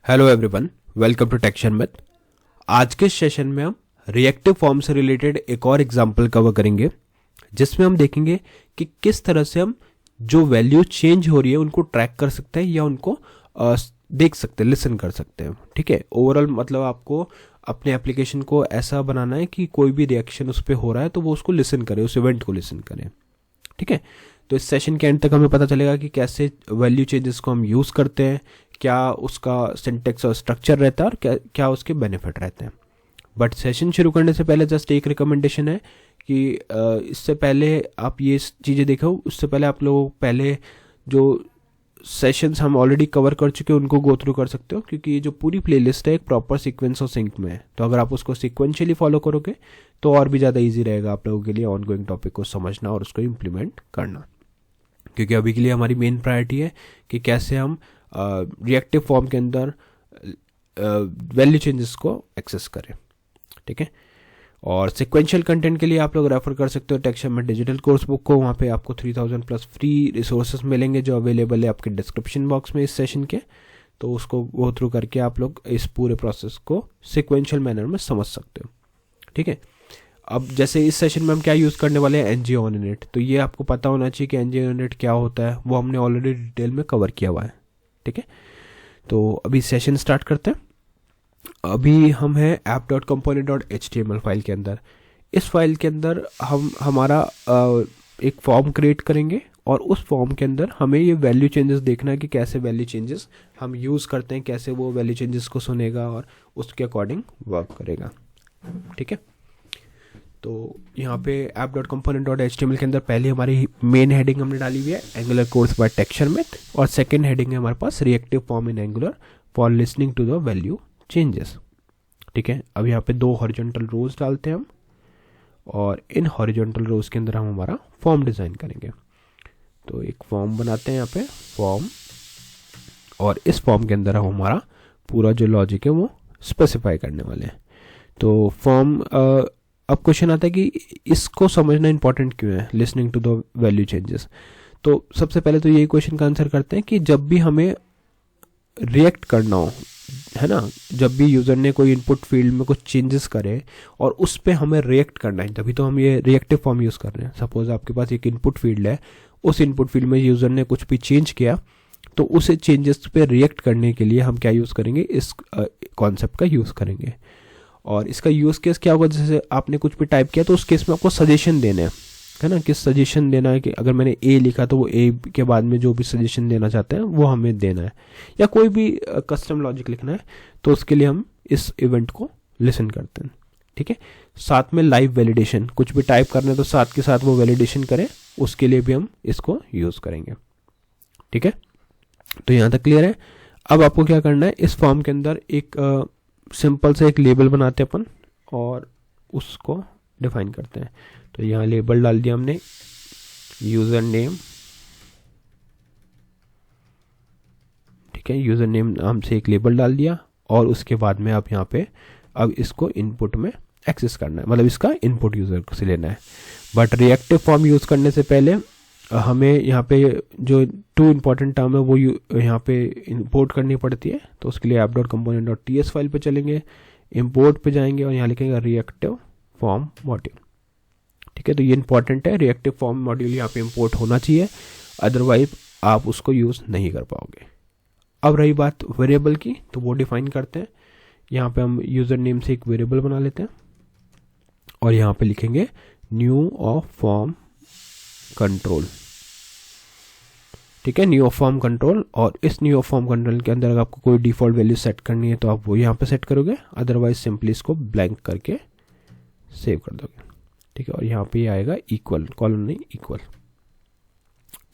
Hello everyone, welcome to techshan with. आज के session में हम रिएक्टिव फॉर्म से रिलेटेड एक और एग्जांपल कवर करेंगे, जिसमें हम देखेंगे कि किस तरह से हम जो वैल्यू चेंज हो रही है उनको ट्रैक कर सकते हैं या उनको देख सकते हैं, लिसन कर सकते हैं। ठीक है, ओवरऑल मतलब आपको अपने एप्लीकेशन को ऐसा बनाना है कि कोई भी रिएक्शन उस पर हो रहा है तो वो उसको लिसन करे, उस इवेंट को लिसन करे। ठीक है, तो इस सेशन के एंड तक हमें पता चलेगा कि कैसे वैल्यू चेंजेस को हम यूज़ करते हैं, क्या उसका सिंटेक्स और स्ट्रक्चर रहता है और क्या क्या उसके बेनिफिट रहते हैं। बट सेशन शुरू करने से पहले जस्ट एक रिकमेंडेशन है कि इससे पहले आप ये चीज़ें देखो, उससे पहले आप लोग पहले जो सेशंस हम ऑलरेडी कवर कर चुके हैं उनको गो थ्रू कर सकते हो, क्योंकि ये जो पूरी प्लेलिस्ट है एक प्रॉपर सीक्वेंस और सिंक में है। तो अगर आप उसको सिक्वेंशियली फॉलो करोगे तो और भी ज़्यादा ईजी रहेगा आप लोगों के लिए ऑनगोइंग टॉपिक को समझना और उसको इम्प्लीमेंट करना, क्योंकि अभी के लिए हमारी मेन प्रायोरिटी है कि कैसे हम रिएक्टिव फॉर्म के अंदर वैल्यू चेंजेस को एक्सेस करें। ठीक है, और सिक्वेंशियल कंटेंट के लिए आप लोग रेफर कर सकते हो टेक्शन में डिजिटल कोर्स बुक को। वहाँ पे आपको 3000 प्लस फ्री रिसोर्सेज मिलेंगे जो अवेलेबल है आपके डिस्क्रिप्शन बॉक्स में इस सेशन के। तो उसको गो थ्रू करके आप लोग इस पूरे प्रोसेस को सिक्वेंशियल मैनर में समझ सकते हो। ठीक है, अब जैसे इस सेशन में हम क्या यूज़ करने वाले हैं, एनजी ऑन इनिट। तो ये आपको पता होना चाहिए कि एनजी ऑन इनिट क्या होता है, वो हमने ऑलरेडी डिटेल में कवर किया हुआ है। ठीक है, तो अभी सेशन स्टार्ट करते हैं। अभी हम हैं app.component.html फाइल के अंदर। इस फाइल के अंदर हम हमारा एक फॉर्म क्रिएट करेंगे और उस फॉर्म के अंदर हमें ये वैल्यू चेंजेस देखना है कि कैसे वैल्यू चेंजेस हम यूज़ करते हैं, कैसे वो वैल्यू चेंजेस को सुनेगा और उसके अकॉर्डिंग वर्क करेगा। ठीक है, तो यहाँ पे app.component.html के अंदर पहले हमारी मेन हेडिंग हमने डाली हुई है एंगुलर कोर्स बाय टेक्सचर में, और सेकंड हेडिंग है हमारे पास reactive form in Angular for listening to the value changes. ठीक है, अब यहाँ पे 2 हॉरिजॉन्टल रोज डालते हैं हम, और इन हॉरिजॉन्टल रोज के अंदर हम हमारा फॉर्म डिज़ाइन करेंगे। तो एक फॉर्म बनाते हैं यहाँ पे फॉर्म, और इस फॉर्म के अंदर हम हमारा पूरा जो लॉजिक है वो स्पेसिफाई करने वाले हैं। तो फॉर्म अब क्वेश्चन आता है कि इसको समझना इंपॉर्टेंट क्यों है, listening to the value changes. तो सबसे पहले तो यही क्वेश्चन का आंसर करते हैं कि जब भी हमें रिएक्ट करना हो, है ना, जब भी यूज़र ने कोई इनपुट फील्ड में कुछ चेंजेस करे और उस पर हमें रिएक्ट करना है, तभी तो हम ये रिएक्टिव फॉर्म यूज़ कर रहे हैं। सपोज आपके पास एक इनपुट फील्ड है, उस इनपुट फील्ड में यूज़र ने कुछ भी चेंज किया, तो उस चेंजेस पे रिएक्ट करने के लिए हम क्या यूज़ करेंगे, इस कॉन्सेप्ट का यूज़ करेंगे। और इसका यूज़ केस क्या होगा, जैसे आपने कुछ भी टाइप किया तो उस केस में आपको सजेशन देना है ना, किस सजेशन देना है कि अगर मैंने ए लिखा तो वो ए के बाद में जो भी सजेशन देना चाहते हैं वो हमें देना है, या कोई भी कस्टम लॉजिक लिखना है, तो उसके लिए हम इस इवेंट को लिसन करते हैं। ठीक है, साथ में लाइव वैलिडेशन, कुछ भी टाइप करना है तो साथ के साथ वो वैलिडेशन करें, उसके लिए भी हम इसको यूज़ करेंगे। ठीक है, तो यहाँ तक क्लियर है। अब आपको क्या करना है, इस फॉर्म के अंदर एक सिंपल से एक लेबल बनाते हैं अपन और उसको डिफाइन करते हैं। तो यहाँ लेबल डाल दिया हमने यूज़र नेम। ठीक है, यूज़र नेम नाम से एक लेबल डाल दिया, और उसके बाद में आप यहाँ पे अब इसको इनपुट में एक्सेस करना है, मतलब इसका इनपुट यूज़र से लेना है। बट रिएक्टिव फॉर्म यूज़ करने से पहले हमें यहाँ पे जो 2 इंपॉर्टेंट टर्म है वो यहाँ पे इंपोर्ट करनी पड़ती है। तो उसके लिए app.component.ts फाइल पे चलेंगे, इंपोर्ट पे जाएंगे और यहाँ लिखेंगे रिएक्टिव फॉर्म मॉड्यूल। ठीक है, तो ये इंपॉर्टेंट है, रिएक्टिव फॉर्म मॉड्यूल यहाँ पे इंपोर्ट होना चाहिए, अदरवाइज आप उसको यूज़ नहीं कर पाओगे। अब रही बात वेरिएबल की, तो वो डिफाइन करते हैं। यहाँ पे हम यूज़र नेम से एक वेरिएबल बना लेते हैं और यहाँ पे लिखेंगे न्यू ऑफ फॉर्म कंट्रोल। ठीक है, न्यू ऑफ फॉर्म कंट्रोल, और इस न्यू ऑफ फॉर्म कंट्रोल के अंदर अगर आपको कोई डिफॉल्ट वैल्यू सेट करनी है तो आप वो यहाँ पे सेट करोगे, अदरवाइज सिंपली इसको ब्लैंक करके सेव कर दोगे। ठीक है, और यहाँ पे आएगा इक्वल, कॉलम नहीं इक्वल।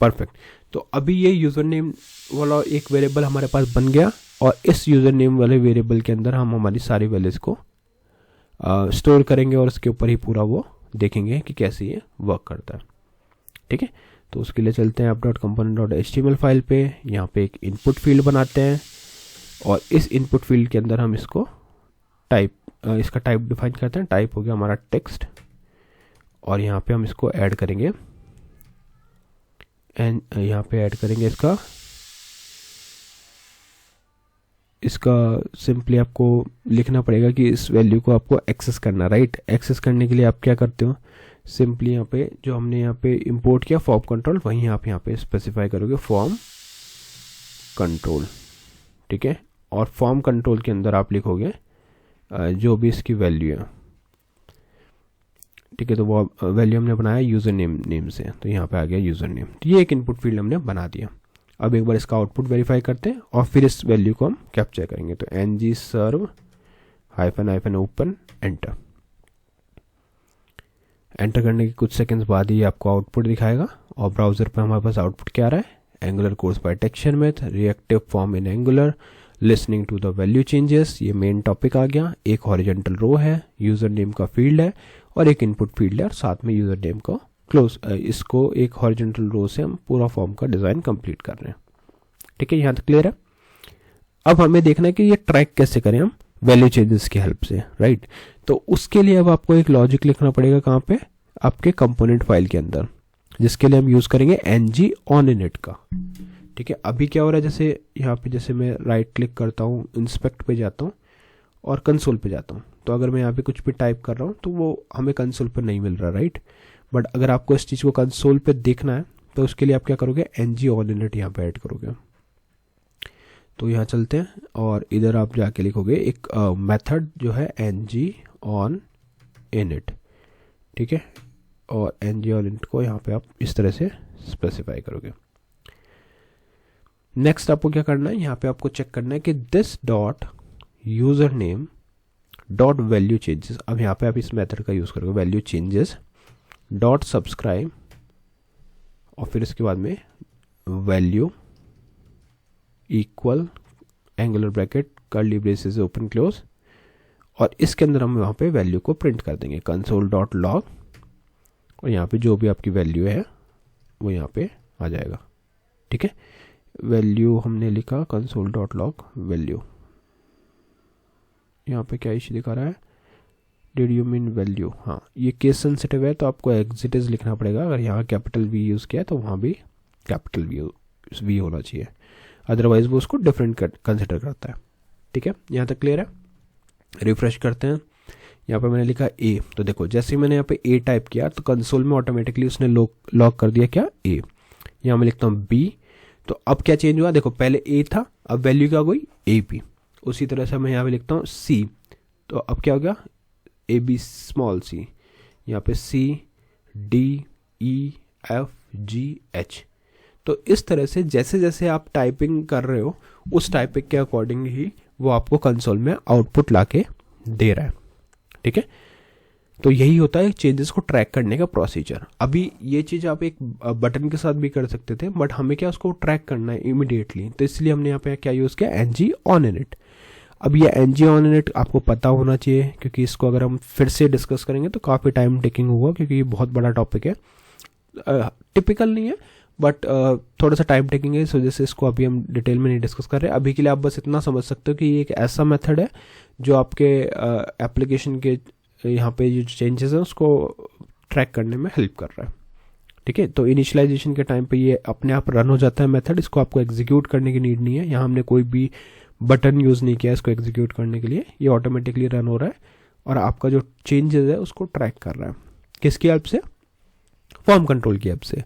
परफेक्ट, तो अभी ये यूज़र नेम वाला एक वेरिएबल हमारे पास बन गया, और इस यूज़र नेम वाले वेरिएबल के अंदर हम हमारी सारी वैल्यूज़ को स्टोर करेंगे और उसके ऊपर ही पूरा वो देखेंगे कि कैसे ये वर्क करता है। ठीक है, तो उसके लिए चलते हैं app.component.html फाइल पे। यहाँ पे एक इनपुट फील्ड बनाते हैं और इस इनपुट फील्ड के अंदर हम इसको इसका टाइप डिफाइन करते हैं। टाइप हो गया हमारा टेक्स्ट, और यहाँ पे हम इसको ऐड करेंगे, एंड यहाँ पे ऐड करेंगे इसका इसका सिंपली आपको लिखना पड़ेगा कि इस वैल्यू को आपको एक्सेस करना, राइट। एक्सेस करने के लिए आप क्या करते हो, सिंपली यहाँ पे जो हमने यहाँ पे इंपोर्ट किया फॉर्म कंट्रोल, वहीं आप यहाँ पे स्पेसिफाई करोगे फॉर्म कंट्रोल, ठीक है। और फॉर्म कंट्रोल के अंदर आप लिखोगे जो भी इसकी वैल्यू है, ठीक है। तो वो वैल्यू हमने बनाया यूज़र नेम से, तो यहाँ पे आ गया यूज़र नेम। तो ये एक इनपुट फील्ड हमने बना दिया। अब एक बार इसका आउटपुट वेरीफाई करते हैं और फिर इस वैल्यू को हम कैप्चर करेंगे। तो ng serve --- open enter. Enter करने के कुछ सेकंड्स बाद ही आपको आउटपुट दिखाएगा और ब्राउजर पे हमारे पास आउटपुट क्या आ रहा है, Angular course by texture method, reactive form in Angular, listening to the value changes, ये मेन टॉपिक आ गया। एक हॉरिजॉन्टल रो है, यूज़र नेम का फील्ड है और एक इनपुट फील्ड है और साथ में यूज़र नेम को क्लोज, इसको एक हॉरिजॉन्टल रो से हम पूरा फॉर्म का डिज़ाइन कंप्लीट कर रहे हैं, ठीक है। यहाँ तक क्लियर है। अब हमें देखना है कि ये ट्रैक कैसे करें हम वैल्यू चेंजेस की हेल्प से, राइट। तो उसके लिए अब आपको एक लॉजिक लिखना पड़ेगा, कहाँ पे, आपके कंपोनेंट फाइल के अंदर, जिसके लिए हम यूज़ करेंगे ng onInit का, ठीक है। अभी क्या हो रहा है, जैसे यहाँ पे जैसे मैं राइट क्लिक करता हूँ, इंस्पेक्ट पे जाता हूँ और कंसोल पे जाता हूँ, तो अगर मैं यहाँ पे कुछ भी टाइप कर रहा हूँ तो वो हमें कंसोल पे नहीं मिल रहा, राइट। बट अगर आपको इस चीज़ को कंसोल पे देखना है तो उसके लिए आप क्या करोगे, ng onInit यहाँ पे ऐड करोगे। तो यहाँ चलते हैं और इधर आप जाके लिखोगे एक मेथड जो है ng onInit, ठीक है। और ng onInit को यहाँ पे आप इस तरह से स्पेसिफाई करोगे। नेक्स्ट आपको क्या करना है, यहाँ पे आपको चेक करना है कि this dot user name dot value changes, अब यहाँ पे आप इस मेथड का यूज़ करोगे, वैल्यू चेंजेस डॉट सब्सक्राइब और फिर इसके बाद में value equal angular bracket curly braces open close, और इसके अंदर हम वहाँ पे वैल्यू को प्रिंट कर देंगे कंसोल डॉट लॉग, और यहाँ पे जो भी आपकी वैल्यू है वो यहाँ पे आ जाएगा, ठीक है। वैल्यू हमने लिखा कंसोल डॉट लॉग वैल्यू, यहाँ पे क्या इश्यू दिखा रहा है, डिड यू मीन वैल्यू, हाँ ये केस सेंसिटिव है तो आपको एग्जिटिव लिखना पड़ेगा। अगर यहाँ कैपिटल वी यूज़ किया तो वहाँ भी कैपिटल वी होना चाहिए, अदरवाइज वो उसको डिफरेंट कंसिडर करता है, ठीक है। यहाँ तक क्लियर है। रिफ्रेश करते हैं, यहाँ पे मैंने लिखा ए, तो देखो जैसे ही मैंने यहाँ पे ए टाइप किया तो कंसोल में ऑटोमेटिकली उसने लॉक कर दिया क्या, ए। यहाँ मैं लिखता हूँ बी, तो अब क्या चेंज हुआ, देखो पहले ए था, अब वैल्यू क्या हो गई, ए बी। उसी तरह से मैं यहाँ पे लिखता हूँ सी, तो अब क्या हो गया, ए बी स्मॉल सी, यहाँ पे C D E F G H. तो इस तरह से जैसे जैसे आप टाइपिंग कर रहे हो उस टाइपिंग के अकॉर्डिंग ही वो आपको कंसोल में आउटपुट लाके दे रहा है, ठीक है। तो यही होता है चेंजेस को ट्रैक करने का प्रोसीजर। अभी ये चीज़ आप एक बटन के साथ भी कर सकते थे, बट हमें क्या उसको ट्रैक करना है इमिडिएटली, तो इसलिए हमने यहाँ पे क्या यूज़ किया, ng onInit। अब ये ng onInit आपको पता होना चाहिए, क्योंकि इसको अगर हम फिर से डिस्कस करेंगे तो काफ़ी टाइम टेकिंग होगा, क्योंकि ये बहुत बड़ा टॉपिक है, टिपिकल नहीं है बट थोड़ा सा टाइम टेकिंग है, इस वजह से इसको अभी हम डिटेल में नहीं डिस्कस कर रहे। अभी के लिए आप बस इतना समझ सकते हो कि ये एक ऐसा मेथड है जो आपके एप्लीकेशन के यहाँ पे जो चेंजेस हैं उसको ट्रैक करने में हेल्प कर रहा है, ठीक है। तो इनिशियलाइजेशन के टाइम पे ये अपने आप रन हो जाता है मेथड, इसको आपको एग्जीक्यूट करने की नीड नहीं है। यहाँ हमने कोई भी बटन यूज़ नहीं किया इसको एग्जीक्यूट करने के लिए, ये ऑटोमेटिकली रन हो रहा है और आपका जो चेंजेस है उसको ट्रैक कर रहा है। किसकी हेल्प से, फॉर्म कंट्रोल की हेल्प से।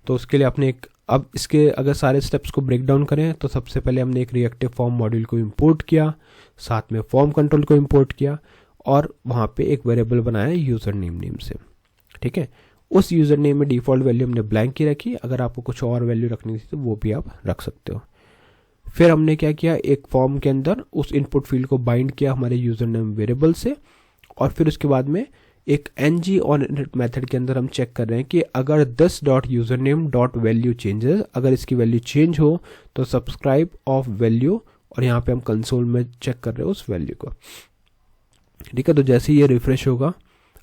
तो उसके लिए आपने एक, अब इसके अगर सारे स्टेप्स को ब्रेक डाउन करें तो सबसे पहले हमने एक रिएक्टिव फॉर्म मॉड्यूल को इंपोर्ट किया, साथ में फॉर्म कंट्रोल को इंपोर्ट किया और वहाँ पे एक वेरिएबल बनाया यूज़र नेम से, ठीक है। उस यूज़र नेम में डिफ़ॉल्ट वैल्यू हमने ब्लैंक की रखी, अगर आपको कुछ और वैल्यू रखनी थी तो वो भी आप रख सकते हो। फिर हमने क्या किया, एक फॉर्म के अंदर उस इनपुट फील्ड को बाइंड किया हमारे यूज़र नेम वेरिएबल से, और फिर उसके बाद में एक ng onInit मेथड के अंदर हम चेक कर रहे हैं कि अगर this dot user name dot value changes, अगर इसकी वैल्यू चेंज हो तो सब्सक्राइब ऑफ वैल्यू, और यहाँ पे हम कंसोल में चेक कर रहे हैं उस वैल्यू को, ठीक है। तो जैसे ही ये रिफ्रेश होगा,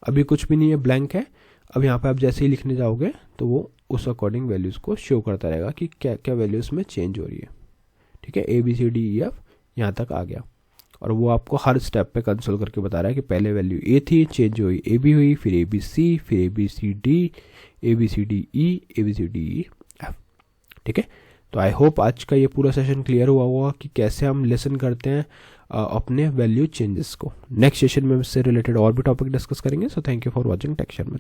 अभी कुछ भी नहीं है, ब्लैंक है। अब यहाँ पे आप जैसे ही लिखने जाओगे तो वो उस अकॉर्डिंग वैल्यूज़ को शो करता रहेगा कि क्या क्या वैल्यूज़ में चेंज हो रही है, ठीक है। ABCDEF यहाँ तक आ गया और वो आपको हर स्टेप पे कंसोल करके बता रहा है कि पहले वैल्यू ए थी, चेंज हुई AB हुई, फिर ABC, फिर ABCD, ABCDE, ABCDEF, ठीक है। तो आई होप आज का ये पूरा सेशन क्लियर हुआ होगा कि कैसे हम लिसन करते हैं अपने वैल्यू चेंजेस को। नेक्स्ट सेशन में इससे रिलेटेड और भी टॉपिक डिस्कस करेंगे। So thank you for watching take share में।